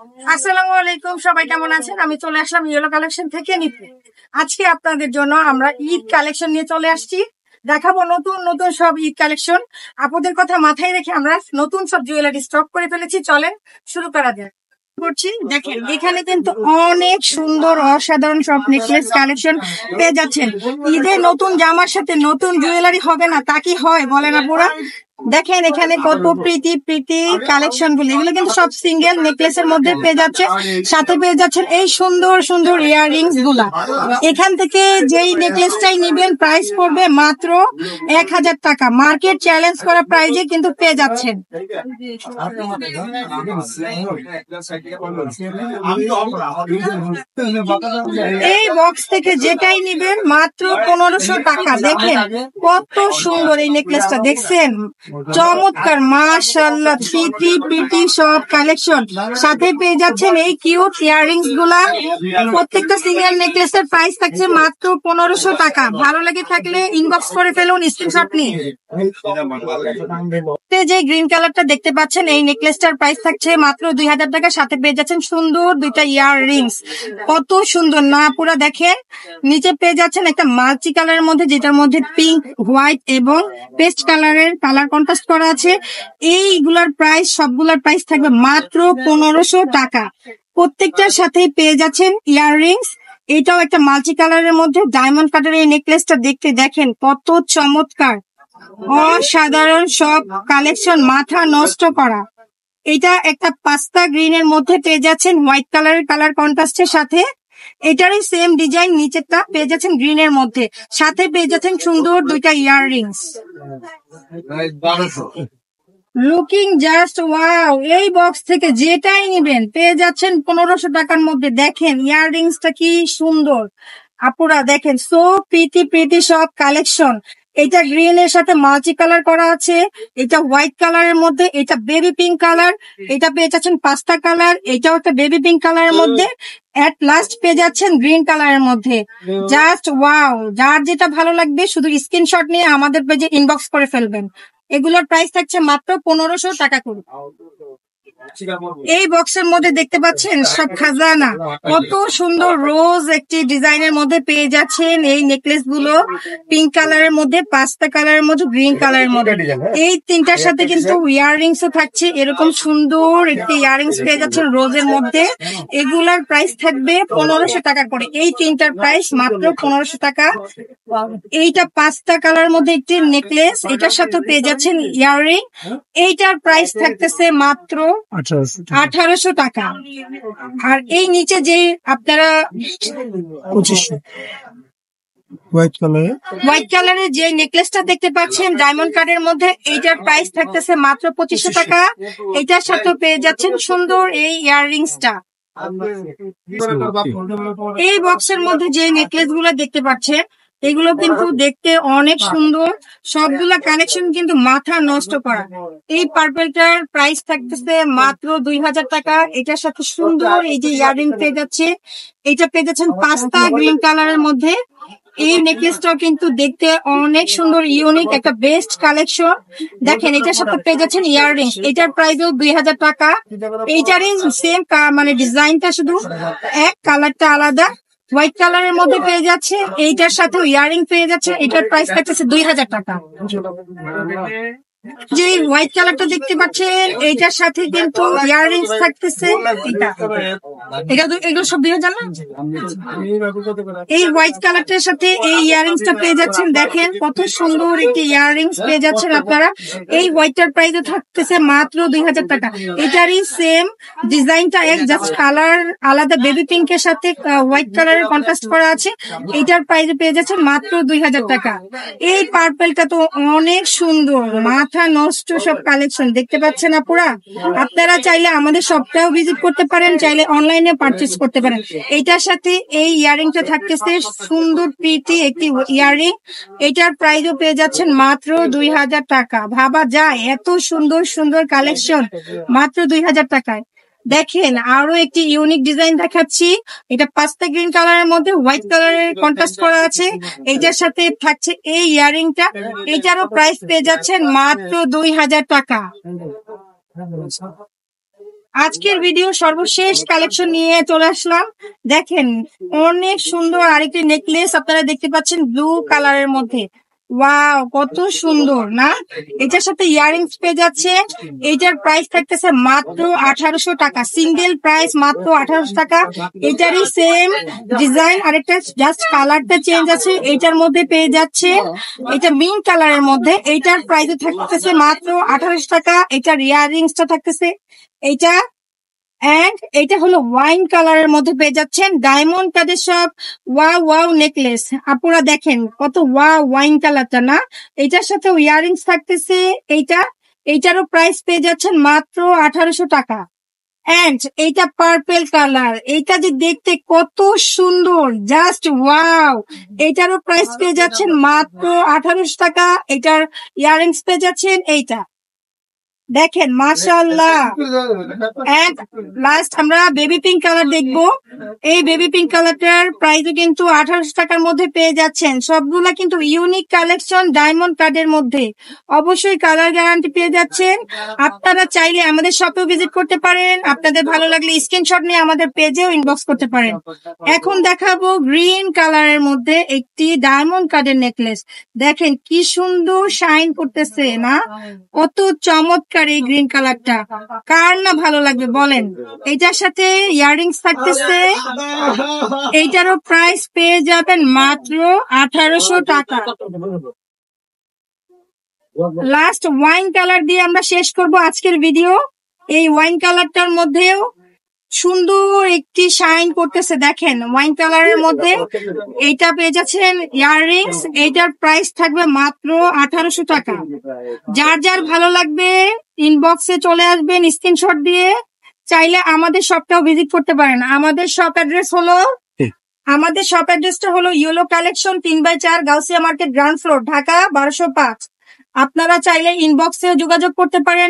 আসসালামু আলাইকুম, সবাই কেমন আছেন? আমি চলে আসলাম ইয়েলো কালেকশন থেকে নিতে। আজকে আপনাদের জন্য আমরা ঈদ কালেকশন নিয়ে চলে আসছি। দেখাবো নতুন নতুন সব ঈদ কালেকশন। আপনাদের কথা মাথায় রেখে আমরা নতুন সব জুয়েলারি স্টক করে ফেলেছি। চলেন শুরু করা যাক। করছি দেখেন, এখানে কিন্তু অনেক সুন্দর অসাধারণ সব নেকলেস কালেকশন পেয়ে যাচ্ছেন। ঈদে নতুন জামার সাথে নতুন জুয়েলারি হবে না, তা কি হয় বলেন আপুরা? দেখেন এখানে কত প্রীতি প্রীতি কালেকশন গুলো, এগুলো কিন্তু সব সিঙ্গেল নেকলেসের মধ্যে পেয়ে যাচ্ছে। সাথে পেয়ে যাচ্ছেন এই সুন্দর সুন্দর ইয়াররিংস গুলা। এখান থেকে যেই নেকলেসটাই নিবেন প্রাইস পড়বে মাত্র 1000 টাকা। মার্কেট চ্যালেঞ্জ করা প্রাইজে কিন্তু পেয়ে যাচ্ছেন। এই বক্স থেকে যেটাই নিবেন মাত্র 1500 টাকা। দেখেন কত সুন্দর এই নেকলেসটা, দেখছেন? চমৎকার, মাশাআল্লাহ, থ্রি পিটি সব কালেকশন। সাথে পেয়ে যাচ্ছেন এই কিউট ইয়াররিংস গুলা। প্রত্যেকটা সিঙ্গেল নেকলেসের প্রাইস থাকছে মাত্র 1500 টাকা। ভালো লেগে থাকলে ইনবক্স করে ফেলুন, স্ক্রিনশট নিয়ে। যে গ্রিন কালারটা দেখতে পাচ্ছেন, এই নেকলেসটার প্রাইস থাকছে মাত্র 2000 টাকা। সাথে পেয়ে যাচ্ছেন সুন্দর দুইটা ইয়াররিংস। কত সুন্দর না পুরা, দেখেন। নিচে পেয়ে যাচ্ছেন একটা মাল্টি কালারের মধ্যে, যেটার মধ্যে পিঙ্ক, হোয়াইট এবং পেস্ট কালারের কালার কন্ট্রাস্ট করা আছে। এইগুলার প্রাইস, সবগুলার প্রাইস থাকবে মাত্র 1500 টাকা। প্রত্যেকটার সাথে পেয়ে যাচ্ছেন ইয়াররিংস। এটাও একটা মাল্টি কালারের মধ্যে ডায়মন্ড কাটের এই নেকলেসটা দেখতে দেখেন কত চমৎকার, অসাধারণ সব কালেকশন, মাথা নষ্ট করা। এটা একটা পাস্তা গ্রিনের মধ্যে পেয়ে যাচ্ছেন হোয়াইট কালারের কালার কন্ট্রাস্টের সাথে। এটারই সেম ডিজাইন নিচেরটা পেয়ে যাচ্ছেন গ্রিনের মধ্যে। সাথে পেয়ে যাচ্ছেন সুন্দর দুইটা ইয়াররিংস। Looking just wow. এই বক্স থেকে যেটাই নিবেন পেয়ে যাচ্ছেন 1500 টাকার মধ্যে। দেখেন ইয়াররিংসটা কি সুন্দর আপুরা, দেখেন সো প্রীতি প্রীতি সব কালেকশন। এটা গ্রিন এর সাথে মাল্টি কালার করা আছে, এটা হোয়াইট কালারের মধ্যে, এটা বেবি পিঙ্ক কালার, এটা পেয়ে যাচ্ছেন পাস্তা কালার, এটাও একটা বেবি পিঙ্ক কালারের মধ্যে, এট লাস্ট পেয়ে যাচ্ছেন গ্রিন কালারের মধ্যে। Just wow. যার যেটা ভালো লাগবে শুধু স্ক্রিনশট নিয়ে আমাদের পেজে ইনবক্স করে ফেলবেন। এগুলোর প্রাইস থাকছে মাত্র 1500 টাকা করে। এই বক্সের মধ্যে দেখতে পাচ্ছেন সব খাজানা। কত সুন্দর রোজ একটি ডিজাইনের মধ্যে পেয়ে যাচ্ছেন এই নেকলেস গুলো। পিঙ্ক কালারের মধ্যে, পাস্তা কালারের মধ্যে, গ্রিন কালারের মধ্যে। এই তিনটার সাথে কিন্তু ইয়াররিংস ও থাকছে। এরকম সুন্দর একটি ইয়াররিংস পেয়ে যাচ্ছেন রোজের মধ্যে। এগুলার প্রাইস থাকবে 1500 টাকা করে। এই তিনটার প্রাইস মাত্র 1500 টাকা। এইটা পাস্তা কালারের মধ্যে একটি নেকলেস, এটার সাথে পেয়ে যাচ্ছেন ইয়াররিং। এইটার প্রাইস থাকতেছে মাত্র 1800 টাকা। আর এই নিচে যে আপনারা 2500 হোয়াইট কালারের যে নেকলেসটা দেখতে পাচ্ছেন ডায়মন্ড কার্ডের মধ্যে, এইটার প্রাইস থাকতেছে মাত্র 2500 টাকা। এটার সাথে পেয়ে যাচ্ছেন সুন্দর এই ইয়াররিংসটা। এই বক্সের মধ্যে যে নেকলেস গুলো দেখতে পাচ্ছেন এগুলো কিন্তু দেখতে অনেক সুন্দর। সবগুলা কালেকশন কিন্তু মাথা নষ্ট করা। এই পার্পেলটার প্রাইস থাকতেছে মাত্র 2000 টাকা। এটার সাথে সুন্দর এই যে ইয়াররিং পেয়ে যাচ্ছে। এটা পেয়ে যাচ্ছেন পাস্তা গ্রিন কালারের মধ্যে। এই নেকলেসটাও কিন্তু দেখতে অনেক সুন্দর, ইউনিক একটা বেস্ট কালেকশন। দেখেন এটার সাথে পেয়ে যাচ্ছেন ইয়াররিং। এটার প্রাইসও 2000 টাকা। এইটারই সেম মানে ডিজাইনটা, শুধু এক কালারটা আলাদা। হোয়াইট কালারের মধ্যে পেয়ে যাচ্ছে, এইটার সাথে ইয়াররিং পেয়ে যাচ্ছে। এটার প্রাইস থাকতেছে 2000 টাকা। যে হোয়াইট কালারটা দেখতে পাচ্ছেন এইটার সাথে কিন্তু ইয়াররিংস থাকতেছে। এগুলো সব 2000 না? এই হোয়াইট কালারটার সাথে এই ইয়াররিংসটা পেয়ে যাচ্ছেন। দেখেন কত সুন্দর একটি ইয়াররিংস পেয়ে যাচ্ছেন আপনারা। এই হোয়াইটটার প্রাইসও থাকতেছে মাত্র 2000 টাকা। এটারই সেম ডিজাইনটা এক, জাস্ট কালার আলাদা। বেবি পিঙ্কের সাথে হোয়াইট কালারের কন্ট্রাস্ট করা আছে। এটার প্রাইসে পেয়ে যাচ্ছেন মাত্র 2000 টাকা। এই পার্পেলটা তো অনেক সুন্দর, মাথা নষ্ট সব কালেকশন দেখতে পাচ্ছেন আপুরা। আপনারা চাইলে আমাদের শপটাও ভিজিট করতে পারেন, চাইলে অনলাইনে পারচেজ করতে পারেন। এইটার সাথে এই ইয়াররিংটা থাকতেছে সুন্দর প্রীতি একটি ইয়াররিং। এটার প্রাইসও পেয়ে যাচ্ছেন মাত্র 2000 টাকা। ভাবা যায় এত সুন্দর সুন্দর কালেকশন মাত্র 2000 টাকায়। দেখেন আরো একটি ইউনিক ডিজাইন দেখাচ্ছি। এটা পাস্তা গ্রিন কালারের মধ্যে হোয়াইট কালারের কন্ট্রাস্ট করা আছে। এইটার সাথে থাকছে এই ইয়াররিংটা। এটারও প্রাইস পেয়ে যাচ্ছেন মাত্র 2000 টাকা। আজকের ভিডিও সর্বশেষ কালেকশন নিয়ে চলে আসলাম। দেখেন অনেক সুন্দর আরেকটি নেকলেস আপনারা দেখতে পাচ্ছেন ব্লু কালারের মধ্যে। ওয়াও, কত সুন্দর না! এটার সাথে ইয়ারিংস পেয়ে যাচ্ছে। এটার প্রাইস থাকতেছে মাত্র 1800 টাকা, সিঙ্গেল প্রাইস মাত্র 1800 টাকা। এটারই সেম ডিজাইন, আরেকটা জাস্ট কালারটা চেঞ্জ আছে। এটার মধ্যে পেয়ে যাচ্ছে এটা মিন্ট কালারের মধ্যে। এটার প্রাইস থাকতেছে মাত্র 1800 টাকা। এটার ইয়ারিংসটা থাকতেছে এইটা, এন্ড এটা হলো ওয়াইন কালারের মধ্যে পেয়ে যাচ্ছেন ডায়মন্ড কাদের সব ওয়াও ওয়াও নেকলেস। আপুরা দেখেন কত ওয়াও, ওয়াইন কালারটা না? এটার সাথে ইয়ারিংস থাকতেছে এইটারও প্রাইস পেয়ে যাচ্ছেন মাত্র 1800 টাকা। এন্ড এইটা পার্পেল কালার, এইটা যে দেখতে কত সুন্দর, জাস্ট ওয়াও। এইটারও প্রাইস পেয়ে যাচ্ছেন মাত্র 1800 টাকা। এটার ইয়ারিংস পেয়ে যাচ্ছেন এইটা, দেখেন মাশাআল্লাহ। এন্ড লাস্ট আমরা বেবি পিঙ্ক কালার দেখবো। এই বেবি পিঙ্ক কালারটার প্রাইসও কিন্তু 1800 টাকার মধ্যে পেয়ে যাচ্ছেন। সবগুলা কিন্তু ইউনিক কালেকশন ডায়মন্ড কার্ডের মধ্যে। অবশ্যই কালার গ্যারান্টি পেয়ে যাচ্ছেন। আপনারা চাইলে আমাদের শপেও ভিজিট করতে পারেন, আপনাদের ভালো লাগলে স্ক্রিনশট নিয়ে আমাদের পেজেও ইনবক্স করতে পারেন। এখন দেখাবো গ্রিন কালারের মধ্যে একটি ডায়মন্ড কার্ডের নেকলেস। দেখেন কি সুন্দর শাইন করতেছে না? কত চমৎকার এই গ্রিন কালারটা, কার না ভালো লাগবে বলেন? এটার সাথে ইয়ারিংস থাকতেছে। এইটারও প্রাইস পেয়ে যাবেন মাত্র 1800 টাকা। লাস্ট ওয়াইন কালার দিয়ে আমরা শেষ করব আজকের ভিডিও। এই ওয়াইন কালারটার মধ্যেও সুন্দর একটি শাইন করতেছে। দেখেন ওয়াইন কালারের মধ্যে এইটা পেয়ে যাচ্ছেন ইয়াররিংস। এইটার প্রাইস থাকবে মাত্র 1800 টাকা। যার যার ভালো লাগবে ইনবক্সে চলে আসবেন স্ক্রিনশট দিয়ে। চাইলে আমাদের শপটাও ভিজিট করতে পারেন। আমাদের শপ অ্যাড্রেসটা হলো yellow collection 3/4 Gausia market, ground floor, Dhaka 1205। আপনারা চাইলে ইনবক্সে যোগাযোগ করতে পারেন।